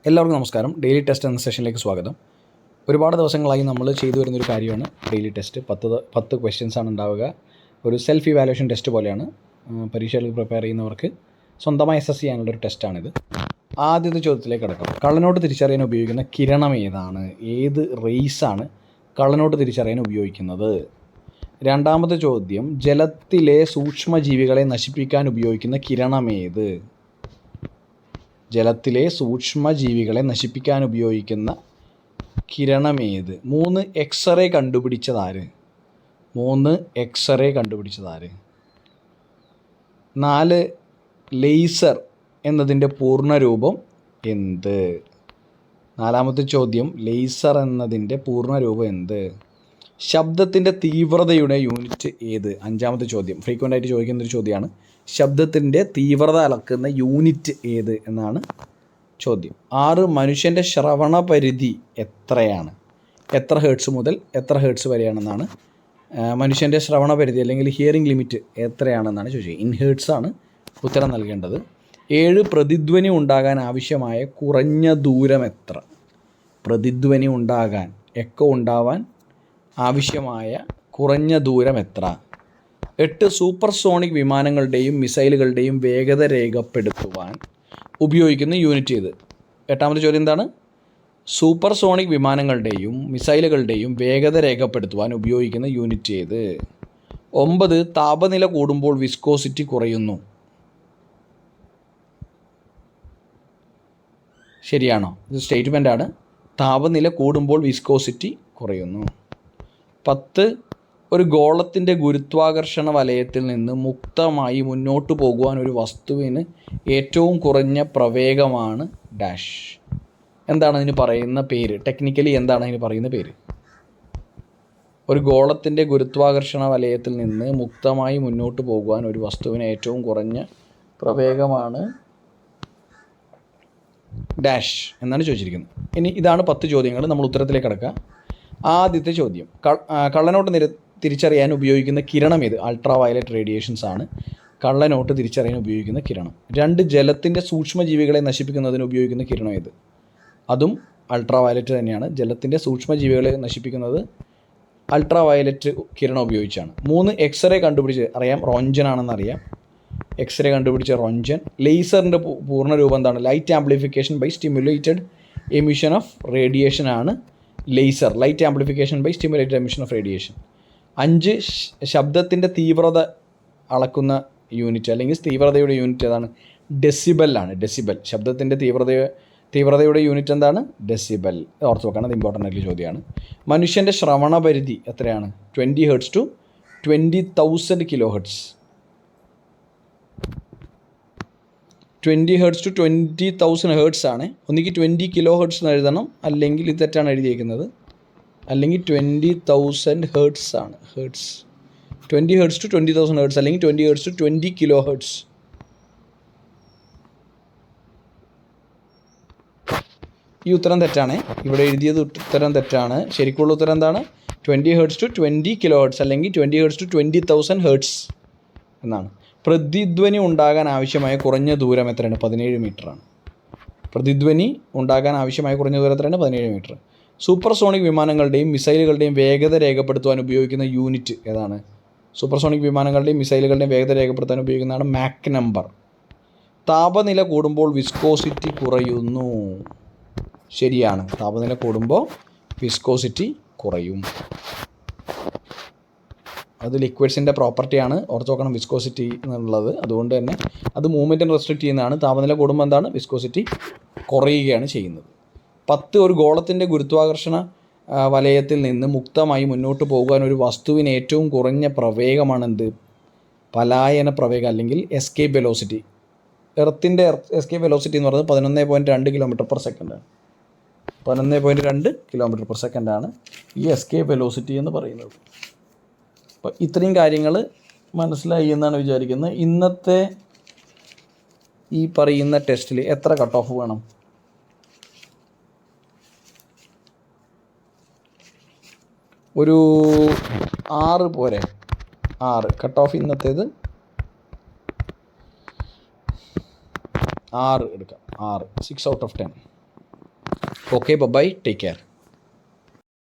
എല്ലാവർക്കും നമസ്കാരം. Daily test എന്ന സെഷനിലേക്ക് സ്വാഗതം. ഒരുപാട് ദിവസങ്ങളായി നമ്മൾ ചെയ്തു വരുന്നൊരു കാര്യമാണ് ഡെയിലി ടെസ്റ്റ്. 10 ക്വസ്റ്റ്യൻസാണ് ഉണ്ടാവുക. ഒരു സെൽഫ് ഇവാലുവേഷൻ ടെസ്റ്റ് പോലെയാണ്. പരീക്ഷകൾക്ക് പ്രിപ്പയർ ചെയ്യുന്നവർക്ക് സ്വന്തമായി അസസ് ചെയ്യാനുള്ളൊരു ടെസ്റ്റാണിത്. ആദ്യത്തെ ചോദ്യത്തിലേക്ക് കിടക്കാം. കള്ളനോട്ട് തിരിച്ചറിയാൻ ഉപയോഗിക്കുന്ന കിരണം ഏതാണ്? ഏത് റേസാണ് കള്ളനോട്ട് തിരിച്ചറിയാൻ ഉപയോഗിക്കുന്നത്? രണ്ടാമത്തെ ചോദ്യം, ജലത്തിലെ സൂക്ഷ്മജീവികളെ നശിപ്പിക്കാൻ ഉപയോഗിക്കുന്ന കിരണമേത്? ജലത്തിലെ സൂക്ഷ്മജീവികളെ നശിപ്പിക്കാൻ ഉപയോഗിക്കുന്ന കിരണമേത്? 3 എക്സ്റേ കണ്ടുപിടിച്ചതാര്? 4 ലേസർ എന്നതിൻ്റെ പൂർണ്ണരൂപം എന്ത്? നാലാമത്തെ ചോദ്യം, ലേസർ എന്നതിൻ്റെ പൂർണ്ണരൂപം എന്ത്? ശബ്ദത്തിൻ്റെ തീവ്രതയുടെ യൂണിറ്റ് ഏത്? അഞ്ചാമത്തെ ചോദ്യം, ഫ്രീക്വൻ്റ് ആയിട്ട് ചോദിക്കുന്നൊരു ചോദ്യമാണ്. ശബ്ദത്തിൻ്റെ തീവ്രത അളക്കുന്ന യൂണിറ്റ് ഏത് എന്നാണ് ചോദ്യം. 6 മനുഷ്യൻ്റെ ശ്രവണ പരിധി എത്രയാണ്? എത്ര ഹേർട്സ് മുതൽ എത്ര ഹേർട്സ് വരെയാണെന്നാണ് മനുഷ്യൻ്റെ ശ്രവണ പരിധി അല്ലെങ്കിൽ ഹിയറിംഗ് ലിമിറ്റ് എത്രയാണെന്നാണ് ചോദിച്ചത്. ഇൻ ഹേർട്സ് ആണ് ഉത്തരം നൽകേണ്ടത്. 7 പ്രതിധ്വനി ഉണ്ടാകാൻ ആവശ്യമായ കുറഞ്ഞ ദൂരം എത്ര? പ്രതിധ്വനി ഉണ്ടാകാൻ, എക്കോ ഉണ്ടാവാൻ ആവശ്യമായ കുറഞ്ഞ ദൂരം എത്ര? 8 സൂപ്പർസോണിക് വിമാനങ്ങളുടെയും മിസൈലുകളുടെയും വേഗത രേഖപ്പെടുത്തുവാൻ ഉപയോഗിക്കുന്ന യൂണിറ്റ് ഏത്? എട്ടാമത്തെ ചോദ്യം എന്താണ്? സൂപ്പർസോണിക് വിമാനങ്ങളുടെയും മിസൈലുകളുടെയും വേഗത രേഖപ്പെടുത്തുവാൻ ഉപയോഗിക്കുന്ന യൂണിറ്റ് ഏത്? 9 താപനില കൂടുമ്പോൾ വിസ്കോസിറ്റി കുറയുന്നു. ശരിയാണോ? ഇത് സ്റ്റേറ്റ്മെൻ്റാണ്. താപനില കൂടുമ്പോൾ വിസ്കോസിറ്റി കുറയുന്നു. 10 ഒരു ഗോളത്തിൻ്റെ ഗുരുത്വാകർഷണ വലയത്തിൽ നിന്ന് മുക്തമായി മുന്നോട്ട് പോകുവാൻ ഒരു വസ്തുവിന് ഏറ്റവും കുറഞ്ഞ പ്രവേഗമാണ് ഡാഷ്. എന്താണ് അതിന് പറയുന്ന പേര്? ടെക്നിക്കലി എന്താണ് അതിന് പറയുന്ന പേര്? ഒരു ഗോളത്തിൻ്റെ ഗുരുത്വാകർഷണ വലയത്തിൽ നിന്ന് മുക്തമായി മുന്നോട്ട് പോകുവാൻ ഒരു വസ്തുവിന് ഏറ്റവും കുറഞ്ഞ പ്രവേഗമാണ് ഡാഷ് എന്നാണ് ചോദിച്ചിരിക്കുന്നത്. ഇനി ഇതാണ് 10 ചോദ്യങ്ങൾ. നമ്മൾ ഉത്തരത്തിലേക്ക് കടക്കുക. ആദ്യത്തെ ചോദ്യം, കള്ളനോട്ട് തിരിച്ചറിയാൻ ഉപയോഗിക്കുന്ന കിരണം ഏത്? അൾട്രാ വയലറ്റ് റേഡിയേഷൻസ് ആണ് കള്ളനോട്ട് തിരിച്ചറിയാൻ ഉപയോഗിക്കുന്ന കിരണം. 2 ജലത്തിൻ്റെ സൂക്ഷ്മജീവികളെ നശിപ്പിക്കുന്നതിന് ഉപയോഗിക്കുന്ന കിരണം ഏത്? അതും അൾട്രാ വയലറ്റ് തന്നെയാണ്. ജലത്തിൻ്റെ സൂക്ഷ്മജീവികളെ നശിപ്പിക്കുന്നത് അൾട്രാ വയലറ്റ് കിരണം ഉപയോഗിച്ചാണ്. 3 എക്സ്റേ കണ്ടുപിടിച്ച് അറിയാം, റോഞ്ചൻ ആണെന്നറിയാം. എക്സ്റേ കണ്ടുപിടിച്ച റോഞ്ചൻ. ലേസറിൻ്റെ പൂർണ്ണരൂപം എന്താണ്? Light amplification by stimulated emission of radiation ആണ് laser. Light amplification by stimulated emission of radiation. 5 ശബ്ദത്തിൻ്റെ തീവ്രത അളക്കുന്ന യൂണിറ്റ് അല്ലെങ്കിൽ തീവ്രതയുടെ യൂണിറ്റ് ഏതാണ്? ഡെസിബലാണ്. ഡെസിബൽ. ശബ്ദത്തിൻ്റെ തീവ്രതയുടെ യൂണിറ്റ് എന്താണ്? ഡെസിബൽ. ഓർത്ത് വെക്കണം, അത് ഇമ്പോർട്ടൻ്റ് ആയിട്ടുള്ള ചോദ്യമാണ്. മനുഷ്യൻ്റെ ശ്രവണ പരിധി എത്രയാണ്? 20 hertz to 20,000 kilo hertz. 20 hertz to 20,000 hertz ആണ്. ഒന്നുകിൽ 20 കിലോ ഹെർട്സ് എന്ന് എഴുതണം, അല്ലെങ്കിൽ ഇത് തെറ്റാണ് എഴുതിയിരിക്കുന്നത്. അല്ലെങ്കിൽ 20,000 ഹേർട്സ് ആണ്. ഹേർട്സ് 20 ഹെർട്സ് ടു 20,000 ഹേർട്സ് അല്ലെങ്കിൽ 20 ഹെർട്സ് ടു 20 കിലോ ഹെർട്സ്. ഈ ഉത്തരം തെറ്റാണ്. ഇവിടെ എഴുതിയത് ഉത്തരം തെറ്റാണ്. ശരിക്കുള്ള ഉത്തരം എന്താണ്? 20 ഹെർട്സ് ടു 20 കിലോ ഹെർട്സ് അല്ലെങ്കിൽ 20 ഹെർട്സ് ടു 20,000 ഹേർട്സ് എന്നാണ്. പ്രതിധ്വനി ഉണ്ടാകാൻ ആവശ്യമായ കുറഞ്ഞ ദൂരം എത്രയാണ്? 17 മീറ്ററാണ്. പ്രതിധ്വനി ഉണ്ടാകാൻ ആവശ്യമായ കുറഞ്ഞ ദൂരം എത്രയാണ്? 17 മീറ്റർ. സൂപ്പർസോണിക് വിമാനങ്ങളുടെയും മിസൈലുകളുടെയും വേഗത രേഖപ്പെടുത്തുവാൻ ഉപയോഗിക്കുന്ന യൂണിറ്റ് ഏതാണ്? സൂപ്പർസോണിക് വിമാനങ്ങളുടെയും മിസൈലുകളുടെയും വേഗത രേഖപ്പെടുത്താൻ ഉപയോഗിക്കുന്നതാണ് മാക് നമ്പർ. താപനില കൂടുമ്പോൾ വിസ്കോസിറ്റി കുറയുന്നു. ശരിയാണ്. താപനില കൂടുമ്പോൾ വിസ്കോസിറ്റി കുറയും. അത് ലിക്വിഡ്സിൻ്റെ പ്രോപ്പർട്ടിയാണ്. ഓർത്ത് നോക്കണം വിസ്കോസിറ്റി എന്നുള്ളത്. അതുകൊണ്ട് തന്നെ അത് മൂവ്മെൻറ്റിനെ റെസ്ട്രിക്റ്റ് ചെയ്യുന്നതാണ്. താപനില കൂടുമ്പോൾ എന്താണ്? വിസ്കോസിറ്റി കുറയുകയാണ് ചെയ്യുന്നത്. 10 ഒരു ഗോളത്തിൻ്റെ ഗുരുത്വാകർഷണ വലയത്തിൽ നിന്ന് മുക്തമായി മുന്നോട്ട് പോകുവാൻ ഒരു വസ്തുവിന് ഏറ്റവും കുറഞ്ഞ പ്രവേഗമാണെന്ത്? പലായന പ്രവേഗം അല്ലെങ്കിൽ എസ്കേപ്പ് വെലോസിറ്റി. എർത്തിൻ്റെ എസ്കേപ്പ് വെലോസിറ്റി എന്ന് പറയുന്നത് 11.2 km/s ആണ്. 11.2 km/s ആണ് ഈ എസ്കേപ്പ് വെലോസിറ്റി എന്ന് പറയുന്നത്. അപ്പോൾ ഇത്രയും കാര്യങ്ങൾ മനസ്സിലായി എന്നാണ് വിചാരിക്കുന്നത്. ഇന്നത്തെ ഈ പറയുന്ന ടെസ്റ്റിൽ എത്ര കട്ട് ഓഫ് വേണം? ഒരു 6 പോരെ? 6 കട്ട് ഓഫ്. ഇന്നത്തേത് 6 എടുക്കാം. 6 6 out of 10. Okay, bye, take care.